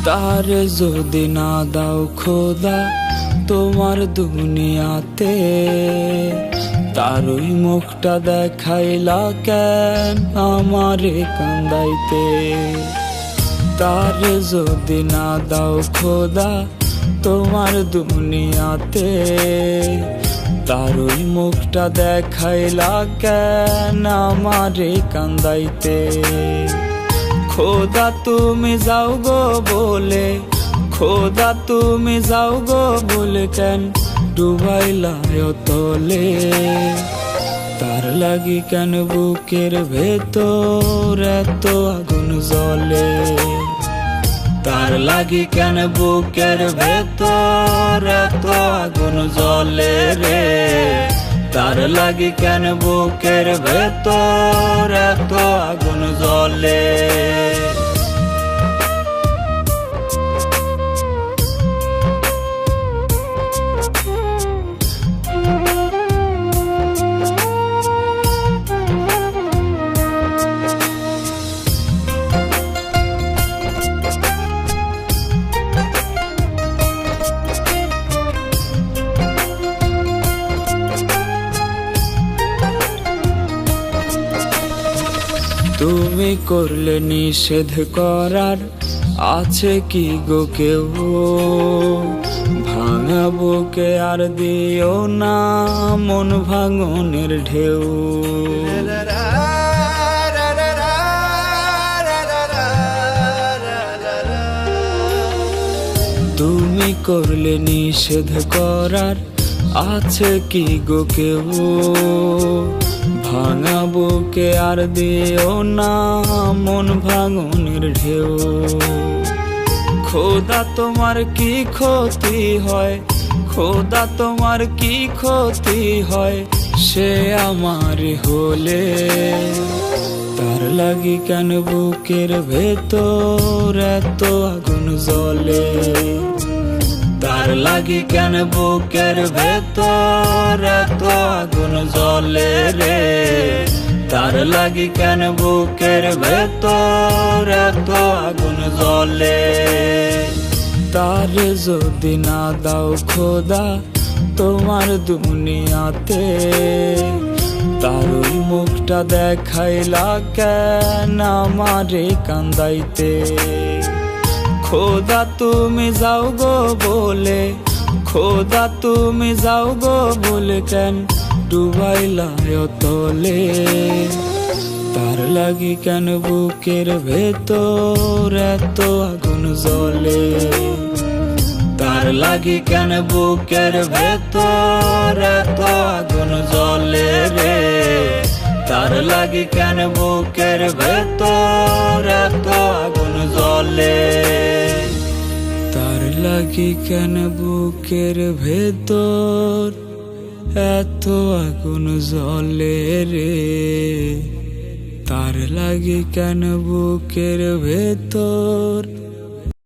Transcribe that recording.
তারে যদি না দাও খোদা তোমার দুনিয়াতে, তার ওই মুখটা দেখাইলা কেন আমারে কান্দাইতে। তারে যদি না দাও খোদা তোমার দুনিয়াতে, তার ওই মুখটা দেখাইলা কেন আমারে কান্দাইতে। খোদা তুমি যাও গো বলে, খোদা তুমি যাও গো বলে কেন ডুবাইলা তলে। তার লাগি কেন বুকের ভেতর এত আগুন জ্বলে। তার লাগি কেন বুকের ভেতর এত আগুন জ্বলে রে। তার লাগি কেন বুকের ভেতর এত আগুন জ্বলে। তুমি করলে নিষেধ করার আছে কি গো কেউ। ভাঙা বুকে আর দিও না মন ভাঙনের ঢেউ। তুমি করলে নিষেধ করার আছে কি গো কেউ। ভাঙা বুকে আর দিও না মন ভাঙনের ঢেউ। খোদা তোমার কি ক্ষতি হয়, খোদা তোমার কি ক্ষতি হয় সে আমার হলে। তার লাগি কেন বুকের ভেতর এত আগুন জ্বলে। তার লাগি কেন বুকের ভেতর এত আগুন জ্বলে রে। তার লাগি কেন বুকের ভেতর এত আগুন জ্বলে। তারে যদি না দাও খোদা তোমার দুনিয়াতে, তার ওই মুখটা দেখাইলা কেন আমারে কান্দাইতে। খোদা তুমি যাও গো বলে, খোদা তুমি যাও গো বলে কেন ডুবাইলা তলে। তার লাগি কেন বুকের ভেতর এত আগুন জ্বলে। তার লাগি কেন বুকের ভেতর এত আগুন জ্বলে রে। তার লাগি কেন বুকের ভেতর এত আগুন জ্বলে। তার লাগি কেন বুকের ভেতর এত আগুন জ্বলে রে। তার লাগি কেন বুকের ভেতর